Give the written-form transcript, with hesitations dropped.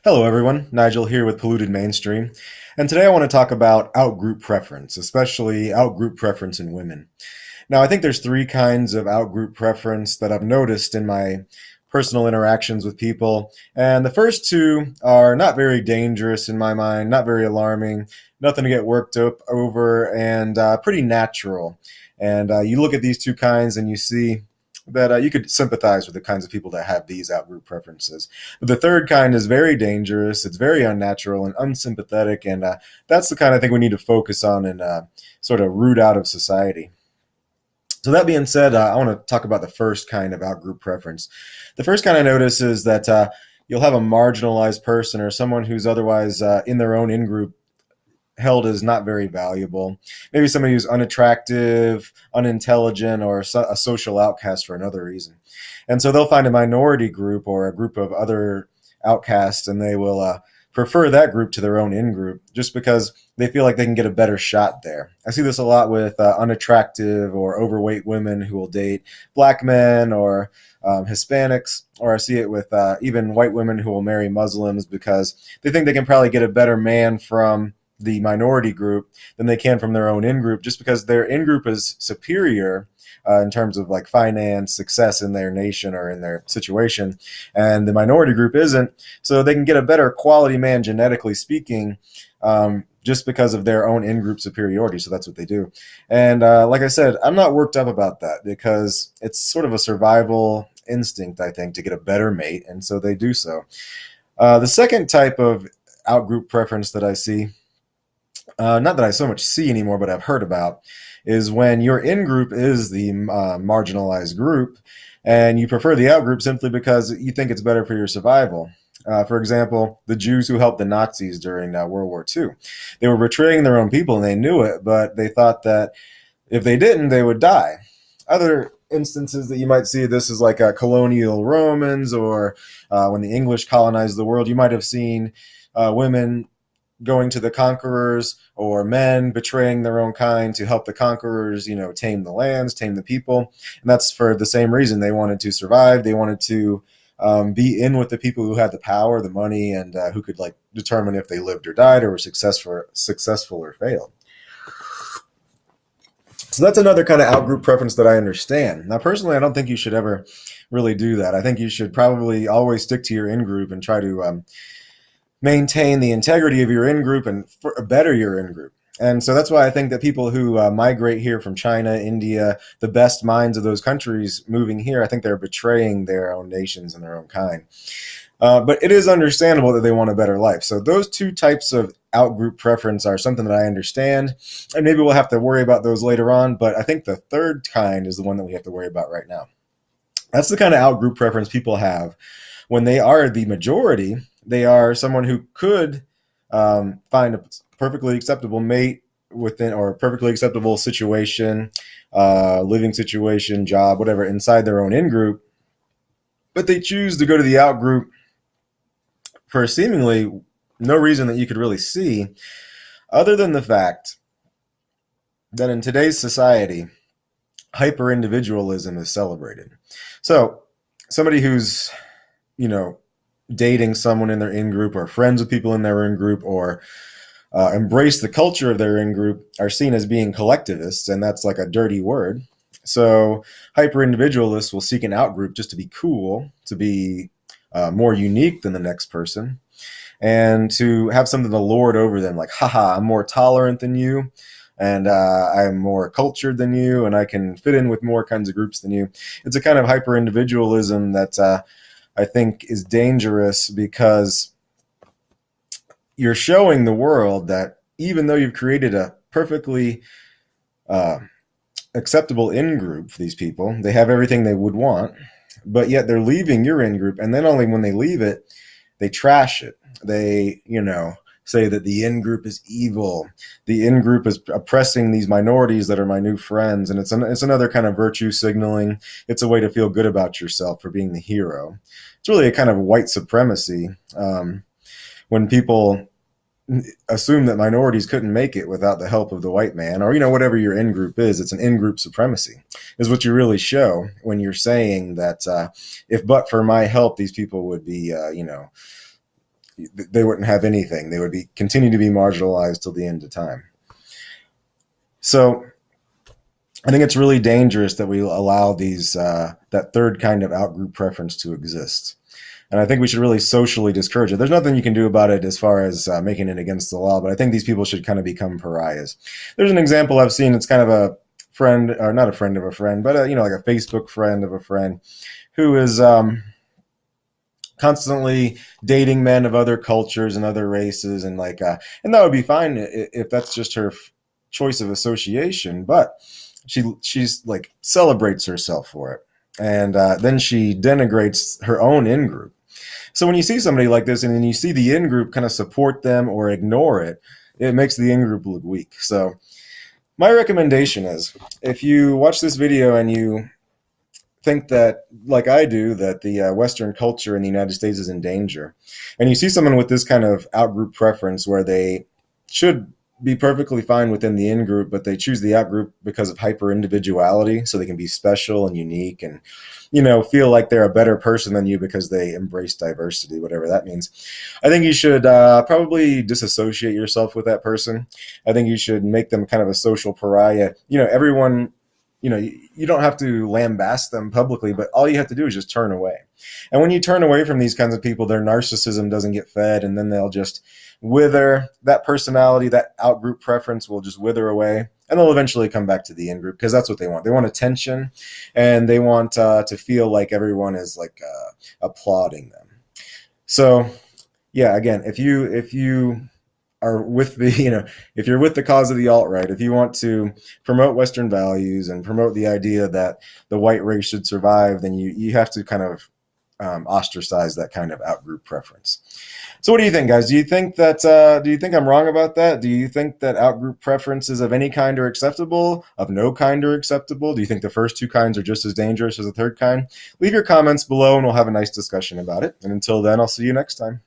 Hello, everyone. Nigel here with Polluted Mainstream. And today I want to talk about outgroup preference, especially outgroup preference in women. Now, I think there's three kinds of outgroup preference that I've noticed in my personal interactions with people. And the first two are not very dangerous in my mind, not very alarming, nothing to get worked up over, and pretty natural. And you look at these two kinds and you see that you could sympathize with the kinds of people that have these outgroup preferences. But the third kind is very dangerous, it's very unnatural and unsympathetic, and that's the kind I think we need to focus on and sort of root out of society. So that being said, I want to talk about the first kind of outgroup preference. The first kind I notice is that you'll have a marginalized person or someone who's otherwise in their own in-group held as not very valuable. Maybe somebody who's unattractive, unintelligent, or a social outcast for another reason. And so they'll find a minority group or a group of other outcasts, and they will prefer that group to their own in-group just because they feel like they can get a better shot there. I see this a lot with unattractive or overweight women who will date black men or Hispanics, or I see it with even white women who will marry Muslims because they think they can probably get a better man from the minority group than they can from their own in-group, just because their in-group is superior in terms of like finance, success in their nation or in their situation, and the minority group isn't. So they can get a better quality man, genetically speaking, just because of their own in-group superiority. So that's what they do. And like I said, I'm not worked up about that because it's sort of a survival instinct, I think, to get a better mate, and so they do so. The second type of outgroup preference that I see, not that I so much see anymore, but I've heard about, is when your in-group is the marginalized group and you prefer the out-group simply because you think it's better for your survival. For example, the Jews who helped the Nazis during World War II. They were betraying their own people and they knew it, but they thought that if they didn't, they would die. Other instances that you might see this is like colonial Romans or when the English colonized the world, you might have seen women going to the conquerors or men betraying their own kind to help the conquerors, tame the lands, tame the people. And that's for the same reason. They wanted to survive. They wanted to be in with the people who had the power, the money, and who could like determine if they lived or died or were successful or failed. So that's another kind of outgroup preference that I understand. Now, personally, I don't think you should ever really do that. I think you should probably always stick to your in-group and try to maintain the integrity of your in-group and better your in-group. And so that's why I think that people who migrate here from China, India, the best minds of those countries moving here, I think they're betraying their own nations and their own kind. But it is understandable that they want a better life. So those two types of outgroup preference are something that I understand. And maybe we'll have to worry about those later on. But I think the third kind is the one that we have to worry about right now. That's the kind of outgroup preference people have when they are the majority. They are someone who could find a perfectly acceptable mate within, or a perfectly acceptable situation, living situation, job, whatever, inside their own in-group. But they choose to go to the out-group for seemingly no reason that you could really see, other than the fact that in today's society, hyper-individualism is celebrated. So somebody who's, dating someone in their in-group or friends with people in their in-group or embrace the culture of their in-group are seen as being collectivists, and that's like a dirty word. So hyper-individualists will seek an out-group just to be cool, to be more unique than the next person, and to have something to lord over them, like, haha, I'm more tolerant than you, and I'm more cultured than you, and I can fit in with more kinds of groups than you. It's a kind of hyper-individualism that I think is dangerous because you're showing the world that even though you've created a perfectly acceptable in-group for these people, they have everything they would want, but yet they're leaving your in-group, and then only when they leave it, they trash it. They, say that the in-group is evil. The in-group is oppressing these minorities that are my new friends, and it's another kind of virtue signaling. It's a way to feel good about yourself for being the hero. It's really a kind of white supremacy when people assume that minorities couldn't make it without the help of the white man, or whatever your in-group is. It's an in-group supremacy is what you really show when you're saying that if but for my help, these people would be they wouldn't have anything. They would be continue to be marginalized till the end of time. So I think it's really dangerous that we allow that third kind of outgroup preference to exist. And I think we should really socially discourage it. There's nothing you can do about it as far as making it against the law, but I think these people should kind of become pariahs. There's an example I've seen. It's kind of a friend, or not a friend of a friend, but like a Facebook friend of a friend who is constantly dating men of other cultures and other races, and and that would be fine if that's just her choice of association, but she's like celebrates herself for it, and then she denigrates her own in-group. So when you see somebody like this, and then you see the in-group kind of support them or ignore it, it makes the in-group look weak. So my recommendation is, if you watch this video and you think that, like I do, that the Western culture in the United States is in danger, and you see someone with this kind of out-group preference where they should be perfectly fine within the in-group, but they choose the out-group because of hyper-individuality, so they can be special and unique and, feel like they're a better person than you because they embrace diversity, whatever that means. I think you should probably disassociate yourself with that person. I think you should make them kind of a social pariah. Everyone, you don't have to lambast them publicly, but all you have to do is just turn away. And when you turn away from these kinds of people, their narcissism doesn't get fed, and then they'll just wither. That personality, that out-group preference will just wither away, and they'll eventually come back to the in-group because that's what they want. They want attention, and they want to feel like everyone is applauding them. So, yeah, again, if you are with if you're with the cause of the alt-right, if you want to promote Western values and promote the idea that the white race should survive, then you have to kind of ostracize that kind of out-group preference. So what do you think, guys? Do you think I'm wrong about that? Do you think that out-group preferences of any kind are acceptable, of no kind are acceptable? Do you think the first two kinds are just as dangerous as the third kind? Leave your comments below and we'll have a nice discussion about it. And until then, I'll see you next time.